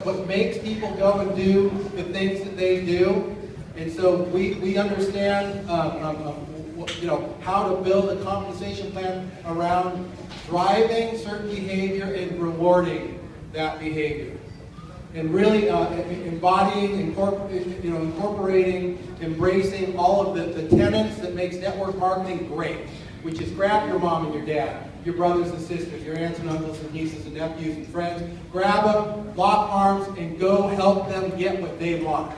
what makes people go and do the things that they do. And so we understand you know, how to build a compensation plan around driving certain behavior and rewarding that behavior. And really embodying, incorporating, embracing all of the tenets that makes network marketing great, which is grab your mom and your dad, your brothers and sisters, your aunts and uncles and nieces and nephews and friends, grab them, lock arms, and go help them get what they want.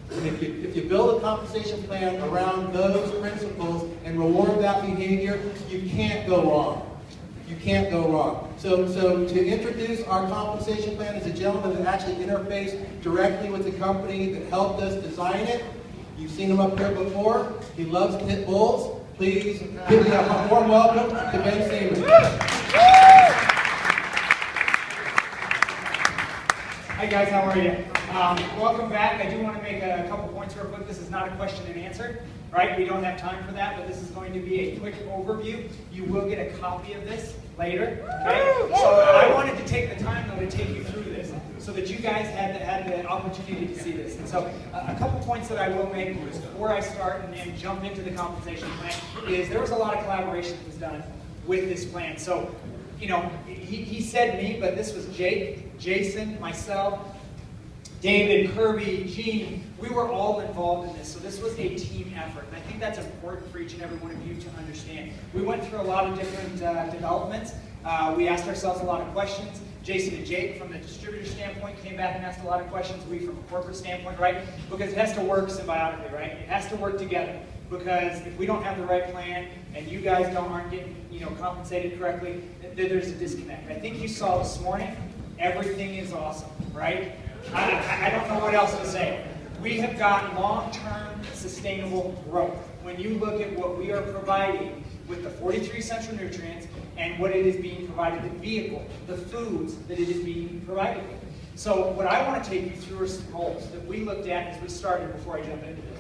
And if you build a compensation plan around those principles and reward that behavior, you can't go wrong. You can't go wrong. So to introduce our compensation plan is a gentleman that actually interfaced directly with the company that helped us design it. You've seen him up here before. He loves pit bulls. Please give me a warm welcome to Ben Seeman. Hi guys, how are you? Welcome back. I do want to make a couple points real quick. This is not a question and answer, right? We don't have time for that, but this is going to be a quick overview. You will get a copy of this later, okay? So I wanted to take the time though to take you through this so that you guys had the opportunity to see this. And so a couple points that I will make before I start and jump into the compensation plan is there was a lot of collaboration that was done with this plan. So, you know, he said me, but this was Jake, Jason, myself, David, Kirby, Gene, we were all involved in this. So this was a team effort. And I think that's important for each and every one of you to understand. We went through a lot of different developments. We asked ourselves a lot of questions. Jason and Jake, from the distributor standpoint, came back and asked a lot of questions. We, from a corporate standpoint, right? Because it has to work symbiotically, right? It has to work together. Because if we don't have the right plan and you guys aren't getting, compensated correctly, there's a disconnect. I think you saw this morning, everything is awesome, right? I don't know what else to say. We have got long-term sustainable growth. When you look at what we are providing with the 43 essential nutrients and what it is being provided, the vehicle, the foods that it is being provided with. So what I want to take you through are some goals that we looked at as we started before I jump into this.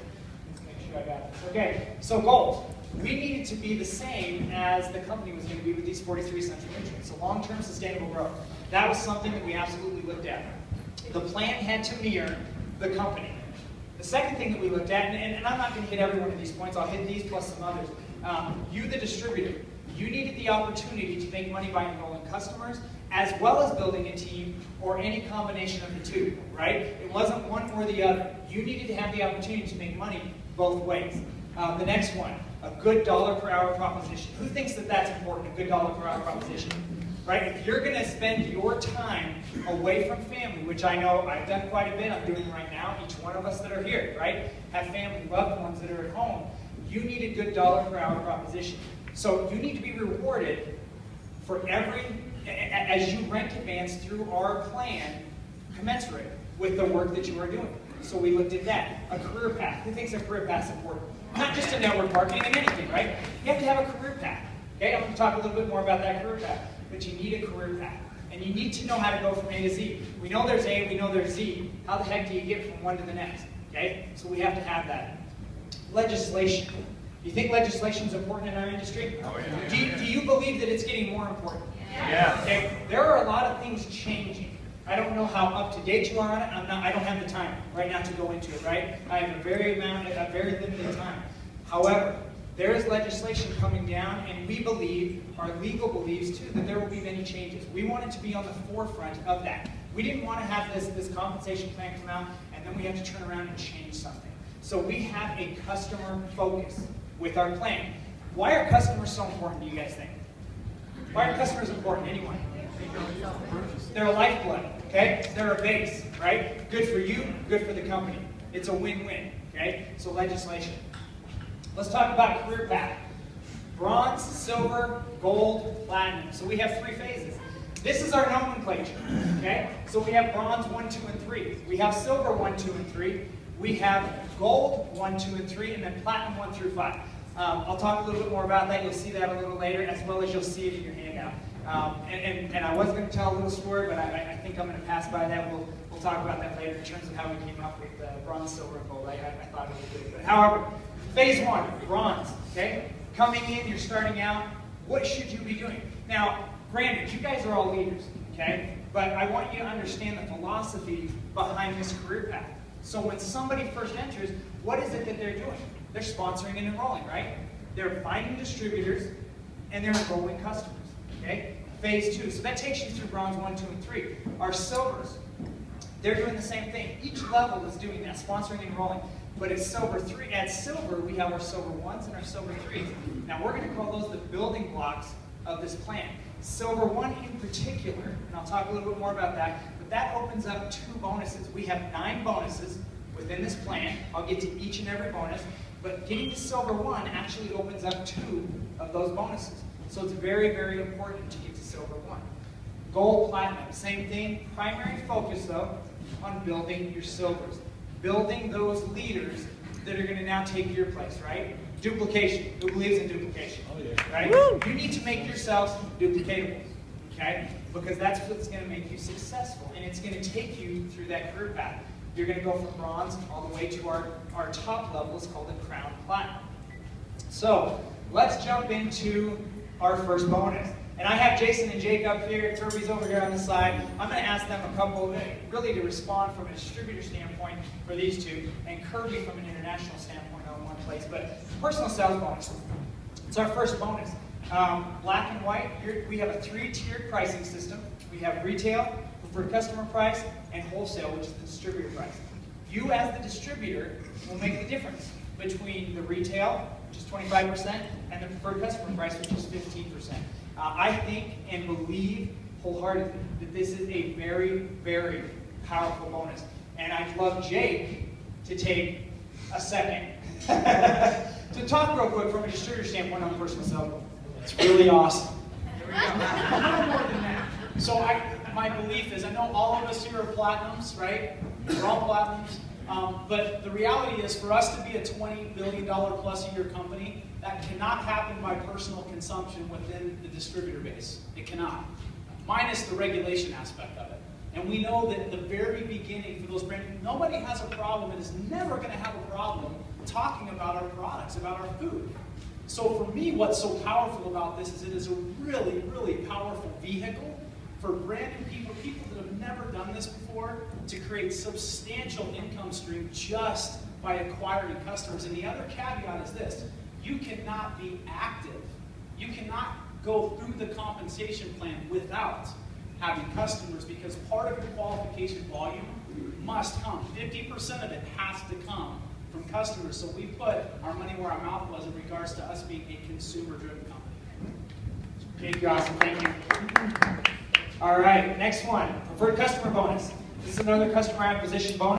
Let's make sure I got this. Okay, so goals. We needed to be the same as the company was going to be with these 43 essential nutrients. So long-term sustainable growth. That was something that we absolutely looked at. The plan had to mirror the company. The second thing that we looked at, and I'm not going to hit every one of these points, I'll hit these plus some others. You, the distributor, you needed the opportunity to make money by enrolling customers, as well as building a team, or any combination of the two, right? It wasn't one or the other. You needed to have the opportunity to make money both ways. The next one, a good dollar per hour proposition. Who thinks that that's important, a good dollar per hour proposition? Right? If you're going to spend your time away from family, which I know I've done quite a bit, I'm doing right now, each one of us that are here, right? Have family, loved ones that are at home. You need a good dollar per hour proposition. So you need to be rewarded for as you rent advance through our plan, commensurate with the work that you are doing. So we looked at that. A career path. Who thinks a career path is important? Not just in network marketing and anything, right? You have to have a career path. Okay, I'm going to talk a little bit more about that career path. But you need a career path. And you need to know how to go from A to Z. We know there's A, we know there's Z. How the heck do you get from one to the next? Okay? So we have to have that. Legislation. Do you think legislation is important in our industry? Oh, yeah. Do you believe that it's getting more important? Yeah. Okay? There are a lot of things changing. I don't know how up to date you are on it. I don't have the time right now to go into it, right? I have a very limited time. However, there is legislation coming down, and we believe, our legal believes too, that there will be many changes. We wanted to be on the forefront of that. We didn't want to have this compensation plan come out, and then we have to turn around and change something. So we have a customer focus with our plan. Why are customers so important, do you guys think? Why are customers important, anyone? They're a lifeblood, okay? They're a base, right? Good for you, good for the company. It's a win-win, okay? So legislation. Let's talk about career path. Bronze, silver, gold, platinum. So we have 3 phases. This is our nomenclature, okay? So we have bronze 1, 2, and 3. We have silver 1, 2, and 3. We have gold 1, 2, and 3, and then platinum 1 through 5. I'll talk a little bit more about that. You'll see that a little later, as well as you'll see it in your handout. And I was going to tell a little story, but I think I'm going to pass by that. We'll talk about that later in terms of how we came up with bronze, silver, and gold. I thought it was good. But however, phase 1, bronze, okay? Coming in, you're starting out, what should you be doing? Now, granted, you guys are all leaders, okay? but I want you to understand the philosophy behind this career path. So when somebody first enters, what is it that they're doing? They're sponsoring and enrolling, right? They're finding distributors, and they're enrolling customers, okay? Phase 2, so that takes you through bronze 1, 2, and 3. Our silvers, they're doing the same thing. Each level is doing that, sponsoring and enrolling. But at silver 3, at silver, we have our silver 1s and our silver 3s. Now we're going to call those the building blocks of this plan. Silver 1 in particular, and I'll talk a little bit more about that, but that opens up 2 bonuses. We have 9 bonuses within this plan. I'll get to each and every bonus, but getting to silver 1 actually opens up 2 of those bonuses. So it's very, very important to get to silver 1. Gold, platinum, same thing. Primary focus, though, on building your silvers. Building those leaders that are going to now take your place, right? Duplication. Who believes in duplication? Oh, yeah. Right? Woo! You need to make yourselves duplicatable, okay? Because that's what's going to make you successful, and it's going to take you through that career path. You're going to go from bronze all the way to our top level. It's called the crown platinum. So let's jump into our first bonus. And I have Jason and Jake up here, Turby's over here on the side. I'm going to ask them a couple, really to respond from a distributor standpoint for these two, and Kirby from an international standpoint on one place. But personal sales bonus, it's our first bonus. Black and white, we have a 3-tiered pricing system. We have retail, preferred customer price, and wholesale, which is the distributor price. You as the distributor will make the difference between the retail, which is 25%, and the preferred customer price, which is 15%. I think and believe wholeheartedly that this is a very, very powerful bonus. And I'd love Jake to take a second to talk real quick from a distributor standpoint on personal sales bonus. It's really awesome. There we go. A little more than that. So my belief is, I know all of us here are platinums, right? We're all platinums. But the reality is, for us to be a $20 billion plus a year company, that cannot happen by personal consumption within the distributor base. It cannot. Minus the regulation aspect of it. And we know that at the very beginning, for those brands, nobody has a problem and is never going to have a problem talking about our products, about our food. So for me, what's so powerful about this is it is a really, really powerful vehicle for brand new people, people that have never done this before, to create substantial income stream just by acquiring customers. And the other caveat is this: you cannot be active. You cannot go through the compensation plan without having customers, because part of your qualification volume must come. 50% of it has to come from customers. So we put our money where our mouth was in regards to us being a consumer-driven company. Okay, you're awesome. Thank you. All right, next one, preferred customer bonus. This is another customer acquisition bonus.